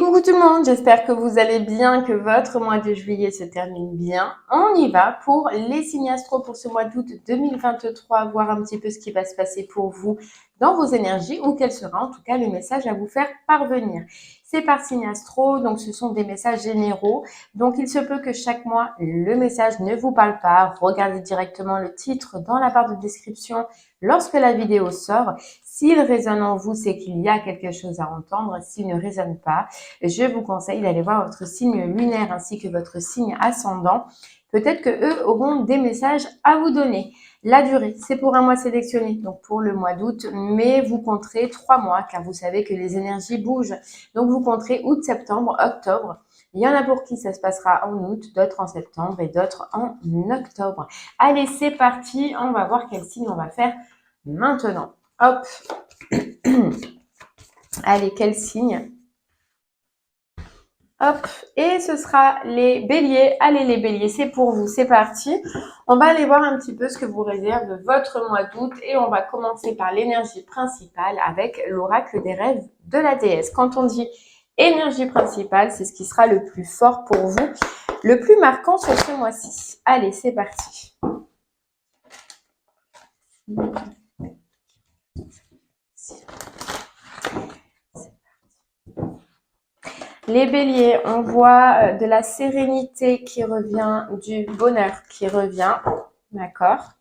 Coucou tout le monde, j'espère que vous allez bien, que votre mois de juillet se termine bien. On y va pour les signes astro pour ce mois d'août 2023, voir un petit peu ce qui va se passer pour vous dans vos énergies ou quel sera en tout cas le message à vous faire parvenir. C'est par signe astro, donc ce sont des messages généraux. Donc il se peut que chaque mois, le message ne vous parle pas. Regardez directement le titre dans la barre de description lorsque la vidéo sort. S'il résonne en vous, c'est qu'il y a quelque chose à entendre. S'il ne résonne pas, je vous conseille d'aller voir votre signe lunaire ainsi que votre signe ascendant. Peut-être que eux auront des messages à vous donner. La durée, c'est pour un mois sélectionné, donc pour le mois d'août, mais vous compterez 3 mois car vous savez que les énergies bougent. Donc vous compterez août, septembre, octobre. Il y en a pour qui ça se passera en août, d'autres en septembre et d'autres en octobre. Allez, c'est parti, on va voir quel signe on va faire maintenant. Hop. Allez, quel signe? Hop, et ce sera les béliers. Allez les béliers, c'est pour vous, c'est parti. On va aller voir un petit peu ce que vous réserve votre mois d'août et on va commencer par l'énergie principale avec l'oracle des rêves de la déesse. Quand on dit énergie principale, c'est ce qui sera le plus fort pour vous, le plus marquant sur ce mois-ci. Allez, c'est parti. Les béliers, on voit de la sérénité qui revient, du bonheur qui revient, d'accord?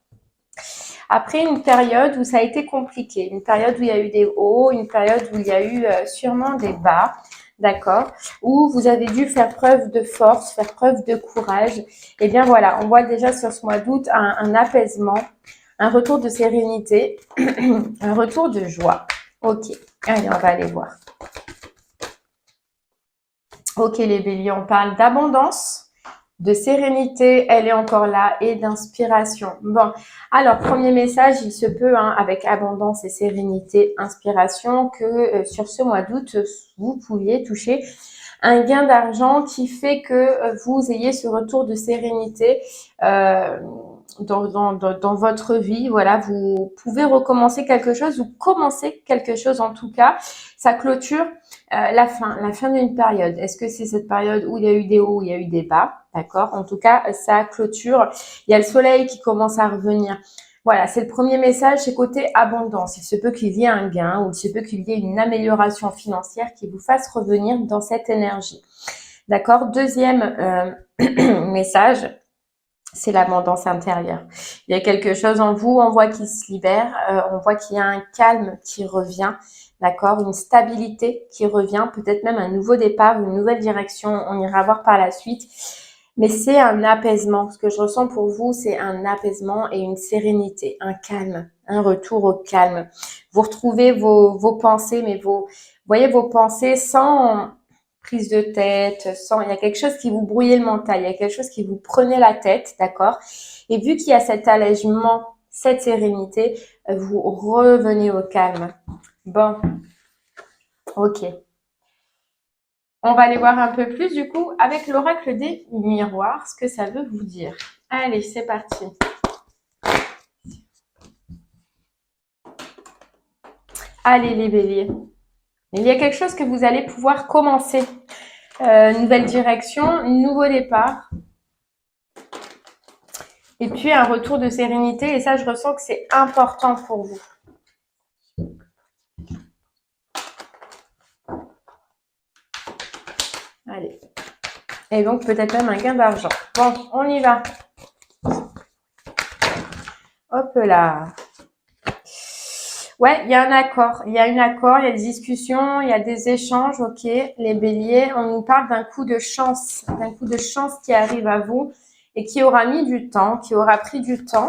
Après une période où ça a été compliqué, une période où il y a eu des hauts, une période où il y a eu sûrement des bas, d'accord? Où vous avez dû faire preuve de force, faire preuve de courage. Et bien voilà, on voit déjà sur ce mois d'août un apaisement, un retour de sérénité, un retour de joie. Ok, allez, on va aller voir. Ok les béliers, on parle d'abondance, de sérénité, elle est encore là, et d'inspiration. Bon, alors premier message, il se peut avec abondance et sérénité, inspiration, que sur ce mois d'août, vous pouviez toucher un gain d'argent qui fait que vous ayez ce retour de sérénité dans votre vie. Voilà, vous pouvez recommencer quelque chose ou commencer quelque chose en tout cas. Ça clôture la fin d'une période. Est-ce que c'est cette période où il y a eu des hauts, où il y a eu des bas? D'accord. En tout cas, ça clôture. Il y a le soleil qui commence à revenir. Voilà, c'est le premier message, c'est côté abondance. Il se peut qu'il y ait un gain ou il se peut qu'il y ait une amélioration financière qui vous fasse revenir dans cette énergie. D'accord. Deuxième message, c'est l'abondance intérieure. Il y a quelque chose en vous, on voit qu'il se libère, on voit qu'il y a un calme qui revient, d'accord, une stabilité qui revient, peut-être même un nouveau départ, une nouvelle direction, on ira voir par la suite. Mais c'est un apaisement. Ce que je ressens pour vous, c'est un apaisement et une sérénité, un calme, un retour au calme. Vous retrouvez vos pensées, mais voyez vos pensées sans prise de tête, sans, il y a quelque chose qui vous brouillait le mental, il y a quelque chose qui vous prenait la tête, d'accord? Et vu qu'il y a cet allègement, cette sérénité, vous revenez au calme. Bon, ok. On va aller voir un peu plus du coup avec l'oracle des miroirs, ce que ça veut vous dire. Allez, c'est parti. Allez les béliers. Il y a quelque chose que vous allez pouvoir commencer. Nouvelle direction, nouveau départ. Et puis un retour de sérénité. Et ça, je ressens que c'est important pour vous. Allez. Et donc peut-être même un gain d'argent. Bon, on y va. Hop là. Ouais, il y a un accord. Il y a un accord, il y a des discussions, il y a des échanges. Ok, les béliers, on nous parle d'un coup de chance qui arrive à vous et qui aura mis du temps, qui aura pris du temps.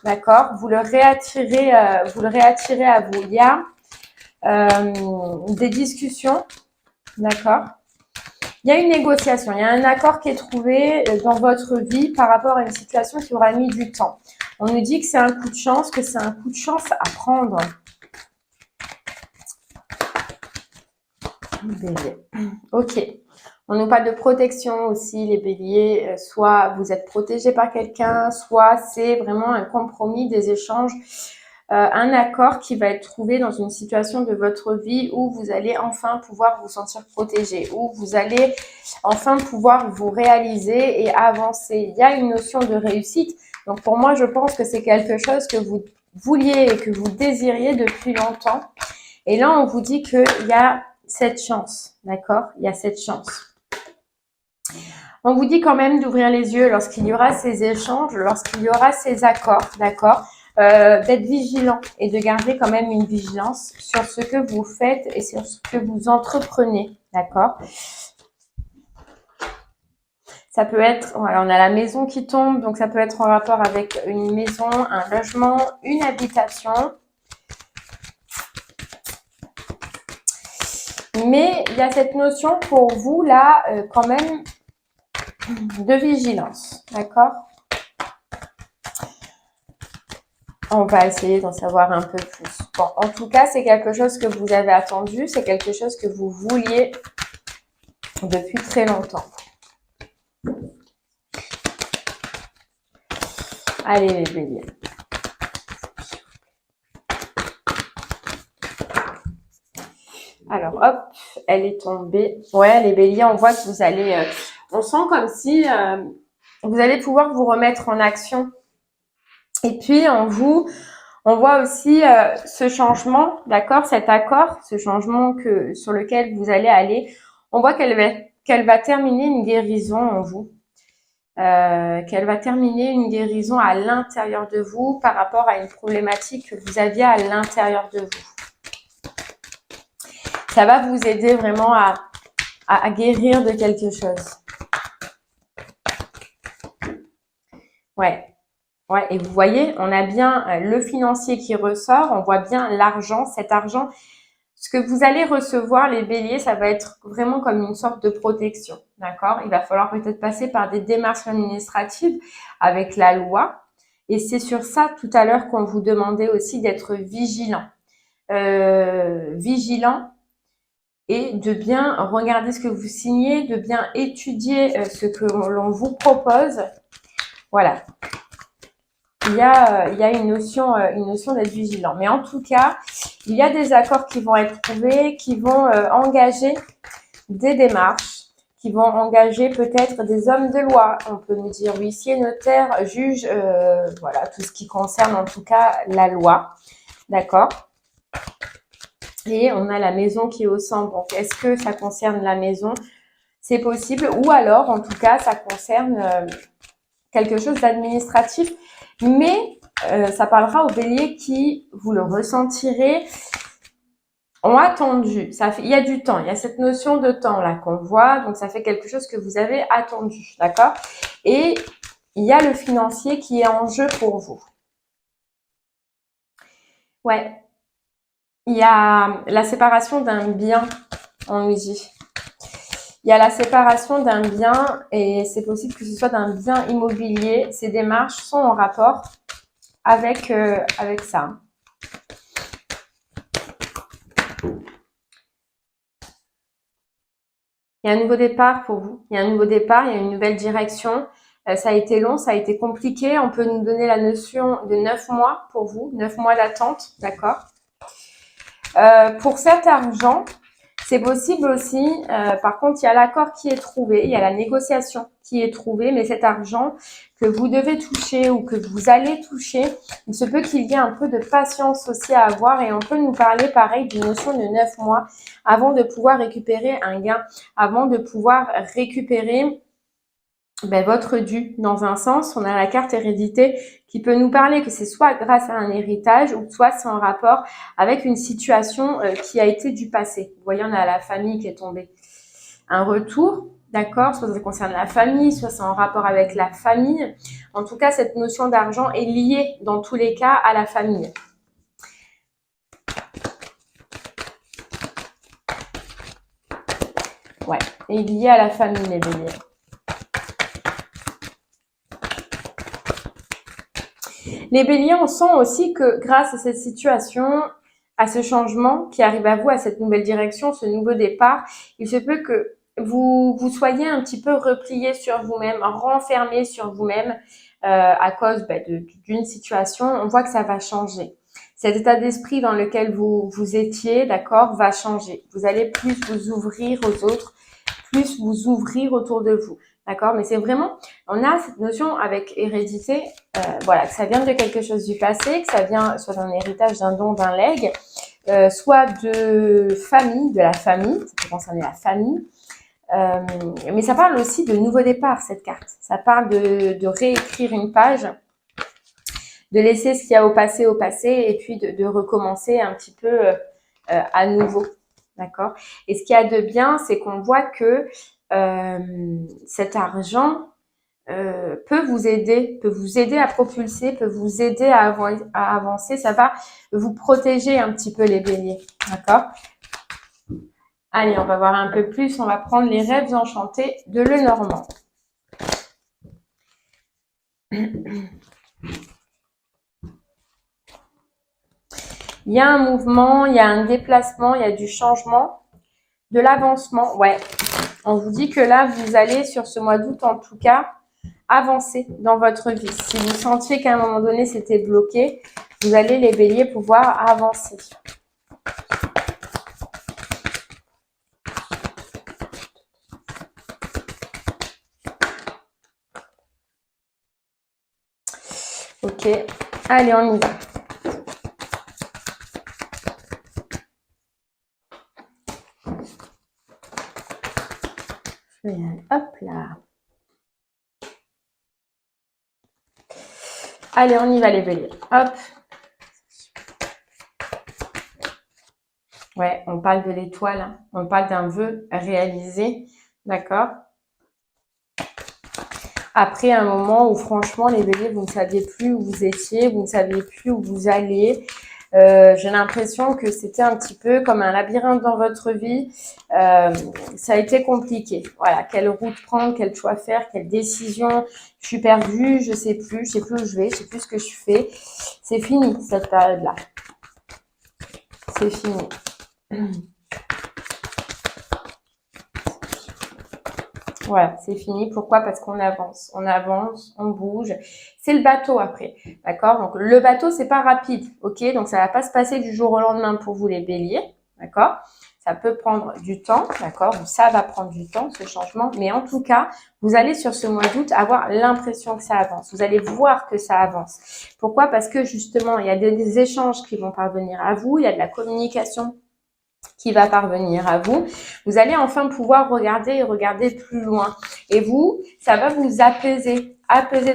D'accord, vous le réattirez à vous. Il y a des discussions. D'accord. Il y a une négociation, il y a un accord qui est trouvé dans votre vie par rapport à une situation qui aura mis du temps. On nous dit que c'est un coup de chance, que c'est un coup de chance à prendre. Bélier. Ok. On nous parle de protection aussi, les béliers. Soit vous êtes protégé par quelqu'un, soit c'est vraiment un compromis, des échanges. un accord qui va être trouvé dans une situation de votre vie où vous allez enfin pouvoir vous sentir protégé, où vous allez enfin pouvoir vous réaliser et avancer. Il y a une notion de réussite. Donc pour moi, je pense que c'est quelque chose que vous vouliez et que vous désiriez depuis longtemps. Et là, on vous dit qu'il y a cette chance, d'accord? Il y a cette chance. On vous dit quand même d'ouvrir les yeux lorsqu'il y aura ces échanges, lorsqu'il y aura ces accords, d'accord? D'être vigilant et de garder quand même une vigilance sur ce que vous faites et sur ce que vous entreprenez, d'accord? Ça peut être, voilà, on a la maison qui tombe, donc ça peut être en rapport avec une maison, un logement, une habitation. Mais il y a cette notion pour vous là, quand même, de vigilance, d'accord? On va essayer d'en savoir un peu plus. Bon, en tout cas, c'est quelque chose que vous avez attendu, c'est quelque chose que vous vouliez depuis très longtemps. Allez les béliers. Alors, hop, elle est tombée. Ouais, les béliers, on voit que vous allez... on sent comme si vous allez pouvoir vous remettre en action. Et puis, on voit aussi ce changement, d'accord, cet accord, ce changement sur lequel vous allez aller. On voit qu'elle va terminer une guérison en vous, qu'elle va terminer une guérison à l'intérieur de vous par rapport à une problématique que vous aviez à l'intérieur de vous. Ça va vous aider vraiment à guérir de quelque chose. Ouais. Ouais, et vous voyez, on a bien le financier qui ressort, on voit bien l'argent, cet argent. Ce que vous allez recevoir, les béliers, ça va être vraiment comme une sorte de protection, d'accord? Il va falloir peut-être passer par des démarches administratives avec la loi. Et c'est sur ça, tout à l'heure, qu'on vous demandait aussi d'être vigilant. Vigilant et de bien regarder ce que vous signez, de bien étudier ce que l'on vous propose. Voilà. Il y a une notion d'être vigilant. Mais en tout cas, il y a des accords qui vont être trouvés, qui vont engager des démarches, qui vont engager peut-être des hommes de loi. On peut nous dire huissier, notaire, juge, voilà, tout ce qui concerne en tout cas la loi. D'accord? Et on a la maison qui est au centre. Donc, est-ce que ça concerne la maison? C'est possible. Ou alors, en tout cas, ça concerne quelque chose d'administratif. Mais ça parlera aux béliers qui, vous le ressentirez, ont attendu. Il y a du temps, il y a cette notion de temps là qu'on voit, donc ça fait quelque chose que vous avez attendu, d'accord? Et il y a le financier qui est en jeu pour vous. Ouais, il y a la séparation d'un bien, on nous dit. Il y a la séparation d'un bien et c'est possible que ce soit d'un bien immobilier. Ces démarches sont en rapport avec ça. Il y a un nouveau départ pour vous. Il y a un nouveau départ, il y a une nouvelle direction. Ça a été long, ça a été compliqué. On peut nous donner la notion de 9 mois pour vous, 9 mois d'attente, d'accord? Pour cet argent, c'est possible aussi, par contre, il y a l'accord qui est trouvé, il y a la négociation qui est trouvée, mais cet argent que vous devez toucher ou que vous allez toucher, il se peut qu'il y ait un peu de patience aussi à avoir et on peut nous parler pareil d'une notion de 9 mois avant de pouvoir récupérer un gain, avant de pouvoir récupérer votre dû. Dans un sens, on a la carte hérédité qui peut nous parler que c'est soit grâce à un héritage ou soit c'est en rapport avec une situation qui a été du passé. Vous voyez, on a la famille qui est tombée. Un retour, d'accord, soit ça concerne la famille, soit c'est en rapport avec la famille. En tout cas, cette notion d'argent est liée dans tous les cas à la famille. Ouais, est liée à la famille, les béliers. Les béliers, on sent aussi que grâce à cette situation, à ce changement qui arrive à vous, à cette nouvelle direction, ce nouveau départ, il se peut que vous soyez un petit peu replié sur vous-même, renfermé sur vous-même à cause d'une situation. On voit que ça va changer. cet état d'esprit dans lequel vous étiez, d'accord, va changer. Vous allez plus vous ouvrir aux autres, plus vous ouvrir autour de vous, d'accord. Mais c'est vraiment, on a cette notion avec hérédité, voilà, que ça vient de quelque chose du passé, que ça vient soit d'un héritage, d'un don, d'un legs, soit de famille, de la famille, ça peut concerner la famille. Mais ça parle aussi de nouveau départ, cette carte. Ça parle de réécrire une page, de laisser ce qu'il y a au passé, et puis de recommencer un petit peu à nouveau. D'accord. Et ce qu'il y a de bien, c'est qu'on voit que cet argent peut vous aider à propulser, peut vous aider à avancer. Ça va vous protéger un petit peu les béliers. D'accord. Allez, on va voir un peu plus. On va prendre les rêves enchantés de Lenormand. Il y a un mouvement, il y a un déplacement, il y a du changement, de l'avancement. Ouais, on vous dit que là, vous allez, sur ce mois d'août en tout cas, avancer dans votre vie. Si vous sentiez qu'à un moment donné, c'était bloqué, vous allez, les béliers, pouvoir avancer. Ok, allez, on y va. Hop là. Allez, on y va les béliers. Hop. Ouais, on parle de l'étoile. Hein. On parle d'un vœu réalisé. D'accord. Après un moment où franchement les béliers, vous ne saviez plus où vous étiez, vous ne saviez plus où vous alliez. J'ai l'impression que c'était un petit peu comme un labyrinthe dans votre vie. Ça a été compliqué. Voilà, quelle route prendre, quel choix faire, quelle décision. Je suis perdue, je sais plus où je vais, je sais plus ce que je fais. C'est fini cette période-là. C'est fini. Voilà, c'est fini. Pourquoi? Parce qu'on avance, on bouge. C'est le bateau après, d'accord? Donc le bateau, c'est pas rapide, ok? Donc ça va pas se passer du jour au lendemain pour vous les béliers, d'accord? Ça peut prendre du temps, d'accord? Ça va prendre du temps, ce changement. Mais en tout cas, vous allez sur ce mois d'août avoir l'impression que ça avance. Vous allez voir que ça avance. Pourquoi? Parce que justement, il y a des échanges qui vont parvenir à vous. Il y a de la communication qui va parvenir à vous. Vous allez enfin pouvoir regarder plus loin. Et vous, ça va vous apaiser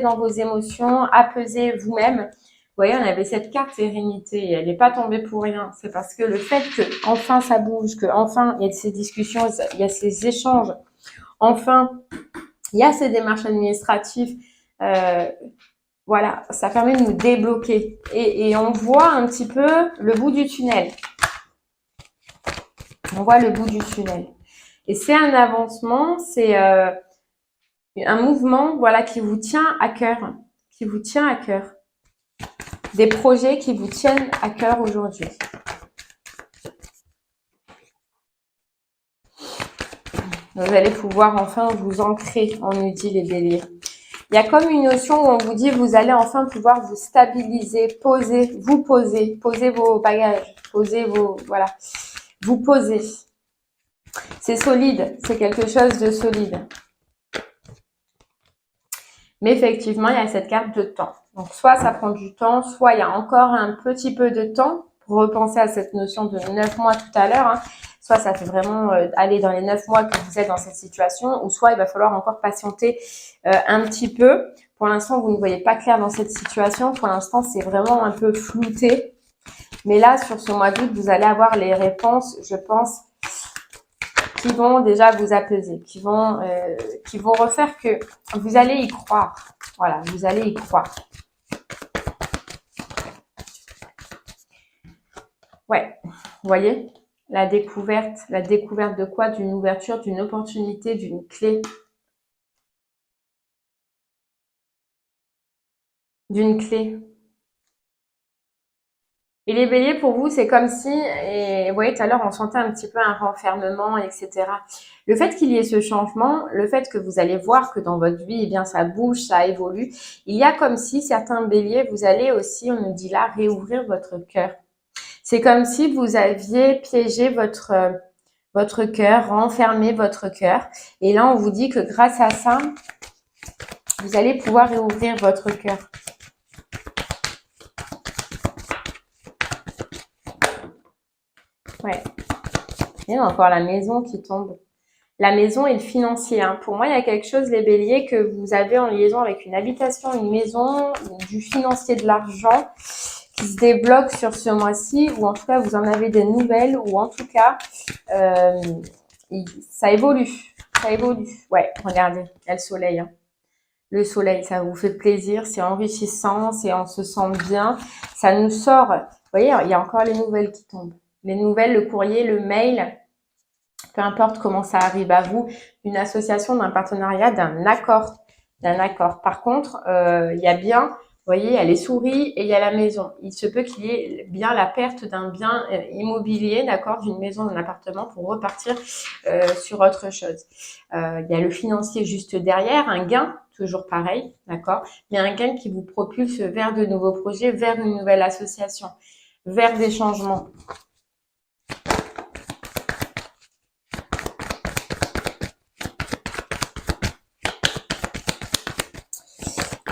dans vos émotions, apaiser vous-même. Vous voyez, on avait cette carte sérénité, elle n'est pas tombée pour rien. C'est parce que le fait que enfin ça bouge, que enfin il y a ces discussions, il y a ces échanges, enfin il y a ces démarches administratives. Voilà, ça permet de nous débloquer et on voit un petit peu le bout du tunnel. On voit le bout du tunnel. Et c'est un avancement, c'est un mouvement, voilà, qui vous tient à cœur, Des projets qui vous tiennent à cœur aujourd'hui. Vous allez pouvoir enfin vous ancrer, on nous dit les béliers. Il y a comme une notion où on vous dit vous allez enfin pouvoir vous stabiliser, poser vos bagages, voilà, vous poser. C'est solide, c'est quelque chose de solide. Mais effectivement, il y a cette carte de temps. Donc, soit ça prend du temps, soit il y a encore un petit peu de temps pour repenser à cette notion de 9 mois tout à l'heure. Hein. Soit ça fait vraiment aller dans les 9 mois que vous êtes dans cette situation, ou soit il va falloir encore patienter un petit peu. Pour l'instant, vous ne voyez pas clair dans cette situation. Pour l'instant, c'est vraiment un peu flouté. Mais là, sur ce mois d'août, vous allez avoir les réponses, je pense, qui vont déjà vous apaiser, qui vont refaire que vous allez y croire. Voilà, vous allez y croire. Ouais, vous voyez, la découverte de quoi? D'une ouverture, d'une opportunité, d'une clé. D'une clé. Et les béliers, pour vous, c'est comme si, et vous voyez, tout à l'heure, on sentait un petit peu un renfermement, etc. Le fait qu'il y ait ce changement, le fait que vous allez voir que dans votre vie, eh bien, ça bouge, ça évolue, il y a comme si certains béliers, vous allez aussi, on nous dit là, réouvrir votre cœur. C'est comme si vous aviez piégé votre cœur, renfermé votre cœur. Et là, on vous dit que grâce à ça, vous allez pouvoir réouvrir votre cœur. Ouais. Il y a encore la maison qui tombe. La maison et le financier. Hein. Pour moi, il y a quelque chose, les béliers, que vous avez en liaison avec une habitation, une maison, ou du financier, de l'argent qui se débloque sur ce mois-ci, ou en tout cas, vous en avez des nouvelles, ou en tout cas, euh, ça évolue. Ça évolue. Ouais, regardez, il y a le soleil. Hein. Le soleil, ça vous fait plaisir, c'est enrichissant, c'est on se sent bien. Ça nous sort. Vous voyez, il y a encore les nouvelles qui tombent. Les nouvelles, le courrier, le mail, peu importe comment ça arrive à vous, une association, d'un partenariat, d'un accord. Par contre, il y a bien, vous voyez, il y a les souris et il y a la maison. Il se peut qu'il y ait bien la perte d'un bien immobilier, d'accord, d'une maison, d'un appartement pour repartir sur autre chose. Il y a le financier juste derrière, un gain, toujours pareil, d'accord, mais un gain qui vous propulse vers de nouveaux projets, vers une nouvelle association, vers des changements.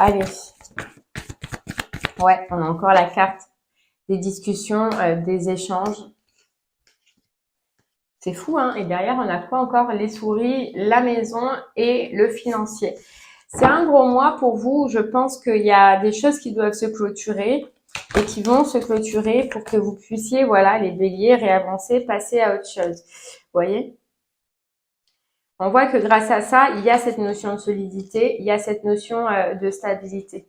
Allez. Ouais, on a encore la carte des discussions, des échanges. C'est fou, hein? Et derrière, on a quoi encore? Les souris, la maison et le financier. C'est un gros mois pour vous. Je pense qu'il y a des choses qui doivent se clôturer et qui vont se clôturer pour que vous puissiez, voilà, les béliers, réavancer, passer à autre chose. Vous voyez? On voit que grâce à ça, il y a cette notion de solidité, il y a cette notion de stabilité.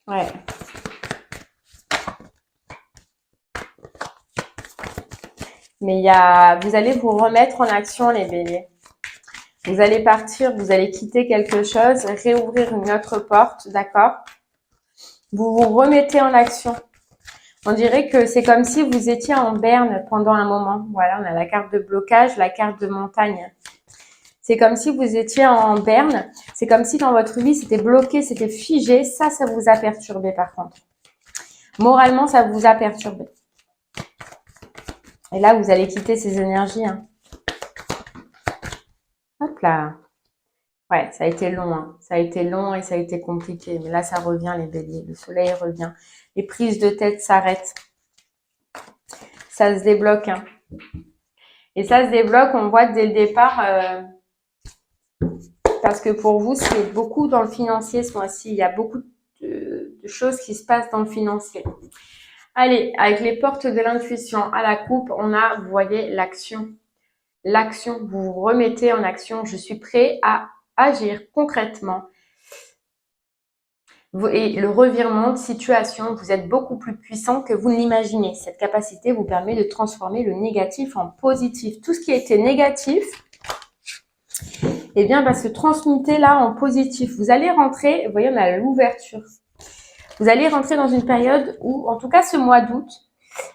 Ouais. Mais vous allez vous remettre en action, les béliers. Vous allez partir, vous allez quitter quelque chose, réouvrir une autre porte, d'accord? Vous vous remettez en action. On dirait que c'est comme si vous étiez en berne pendant un moment. Voilà, on a la carte de blocage, la carte de montagne. C'est comme si vous étiez en berne. C'est comme si dans votre vie, c'était bloqué, c'était figé. Ça vous a perturbé par contre. Moralement, ça vous a perturbé. Et là, vous allez quitter ces énergies. Hein. Hop là. Ouais, ça a été long. Hein. Ça a été long et ça a été compliqué. Mais là, ça revient, les béliers. Le soleil revient. Les prises de tête s'arrêtent. Ça se débloque. Hein. Et ça se débloque, on voit dès le départ, parce que pour vous, c'est beaucoup dans le financier ce mois-ci. Il y a beaucoup de choses qui se passent dans le financier. Allez, avec les portes de l'intuition à la coupe, on a, vous voyez, l'action. L'action, vous vous remettez en action. Je suis prêt à agir concrètement. Et le revirement de situation, vous êtes beaucoup plus puissant que vous ne l'imaginez. Cette capacité vous permet de transformer le négatif en positif. Tout ce qui était négatif, eh bien, va se transmuter là en positif. Vous allez rentrer, vous voyez, on a l'ouverture. Vous allez rentrer dans une période où, en tout cas ce mois d'août,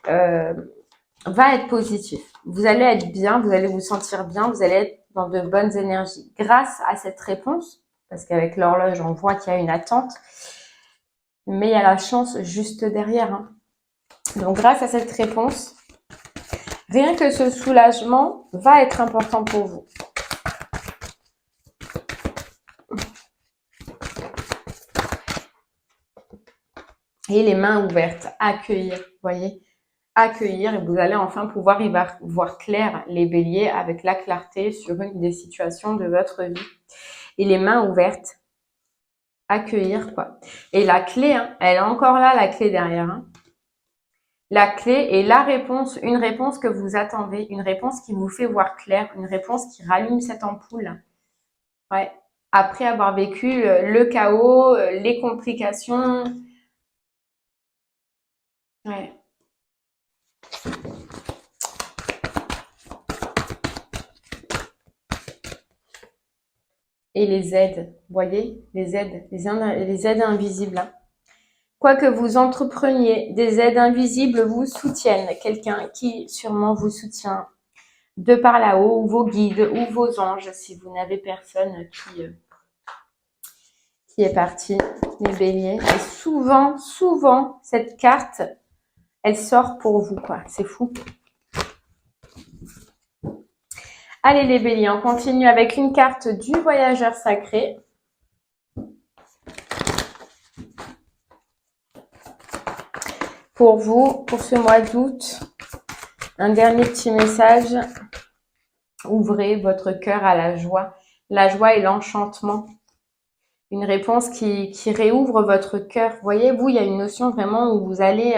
va être positif. Vous allez être bien, vous allez vous sentir bien, vous allez être dans de bonnes énergies. Grâce à cette réponse, parce qu'avec l'horloge, on voit qu'il y a une attente, mais il y a la chance juste derrière. Hein. Donc, grâce à cette réponse, rien que ce soulagement va être important pour vous. Et les mains ouvertes, accueillir, vous voyez, accueillir, et vous allez enfin pouvoir y voir clair, les béliers, avec la clarté sur une des situations de votre vie. Et les mains ouvertes, accueillir, quoi. Et la clé, hein, elle est encore là, la clé derrière. Hein. La clé est la réponse, une réponse que vous attendez, une réponse qui vous fait voir clair, une réponse qui rallume cette ampoule. Ouais. Après avoir vécu le chaos, les complications. Ouais. et les aides. Vous voyez, les aides invisibles. Hein. Quoi que vous entrepreniez, des aides invisibles vous soutiennent. Quelqu'un qui sûrement vous soutient de par là-haut, ou vos guides, ou vos anges, si vous n'avez personne qui est parti, les béliers. Et souvent, cette carte, elle sort pour vous, quoi. C'est fou. Allez les béliers, on continue avec une carte du voyageur sacré. Pour vous, pour ce mois d'août, un dernier petit message. Ouvrez votre cœur à la joie et l'enchantement. Une réponse qui réouvre votre cœur. Vous voyez, vous, il y a une notion vraiment où vous allez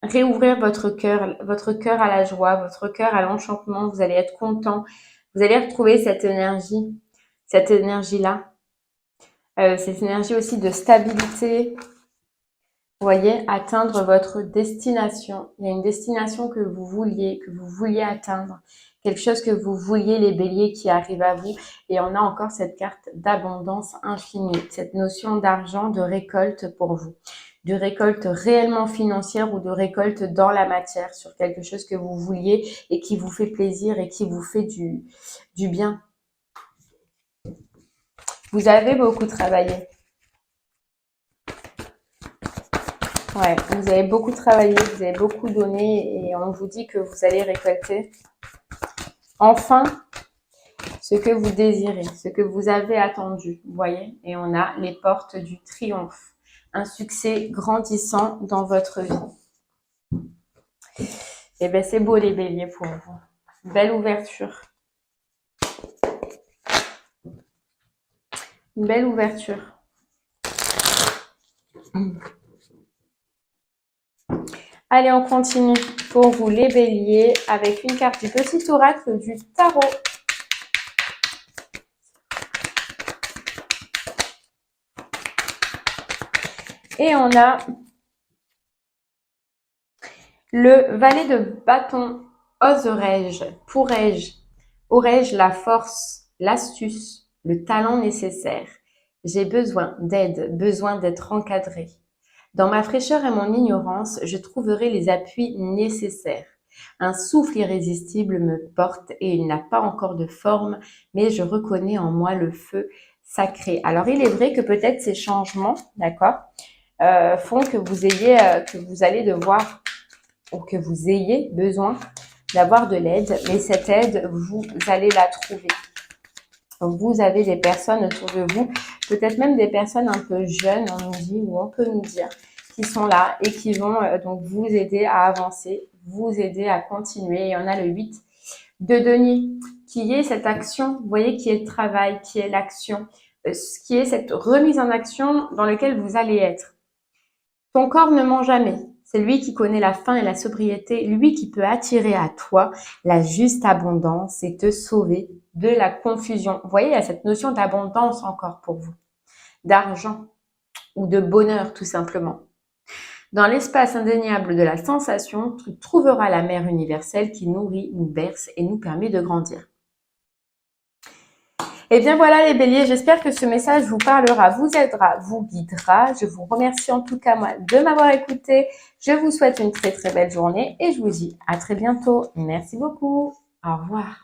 réouvrir votre cœur à la joie, votre cœur à l'enchantement. Vous allez être content. Vous allez retrouver cette énergie-là. Cette énergie aussi de stabilité. Vous voyez, atteindre votre destination. Il y a une destination que vous vouliez atteindre. Quelque chose que vous vouliez, les béliers, qui arrive à vous. Et on a encore cette carte d'abondance infinie. Cette notion d'argent, de récolte pour vous. De récolte réellement financière ou de récolte dans la matière sur quelque chose que vous vouliez et qui vous fait plaisir et qui vous fait du bien. Vous avez beaucoup travaillé. Ouais, vous avez beaucoup travaillé, vous avez beaucoup donné et on vous dit que vous allez récolter enfin ce que vous désirez, ce que vous avez attendu, vous voyez. Et on a les portes du triomphe, un succès grandissant dans votre vie. Et bien c'est beau les béliers pour vous. Belle ouverture. Une belle ouverture. Allez, on continue pour vous les béliers avec une carte du petit oracle du tarot. Et on a le valet de bâton. Oserais-je, pourrais-je, aurais-je la force, l'astuce, le talent nécessaire? J'ai besoin d'aide, besoin d'être encadré. Dans ma fraîcheur et mon ignorance, je trouverai les appuis nécessaires. Un souffle irrésistible me porte et il n'a pas encore de forme, mais je reconnais en moi le feu sacré. Alors, il est vrai que peut-être ces changements, d'accord, font que vous allez devoir ou que vous ayez besoin d'avoir de l'aide, mais cette aide, vous allez la trouver. Donc, vous avez des personnes autour de vous, peut-être même des personnes un peu jeunes, on nous dit, ou on peut nous dire, qui sont là et qui vont donc vous aider à avancer, vous aider à continuer. Et on a le 8 de denier, qui est cette action, vous voyez, qui est le travail, qui est l'action, qui est cette remise en action dans laquelle vous allez être. Ton corps ne ment jamais. C'est lui qui connaît la faim et la sobriété, lui qui peut attirer à toi la juste abondance et te sauver de la confusion. Vous voyez, il y a cette notion d'abondance encore pour vous, d'argent ou de bonheur tout simplement. Dans l'espace indéniable de la sensation, tu trouveras la mère universelle qui nourrit, nous berce et nous permet de grandir. Et bien voilà les béliers, j'espère que ce message vous parlera, vous aidera, vous guidera. Je vous remercie en tout cas moi de m'avoir écouté. Je vous souhaite une très très belle journée et je vous dis à très bientôt. Merci beaucoup. Au revoir.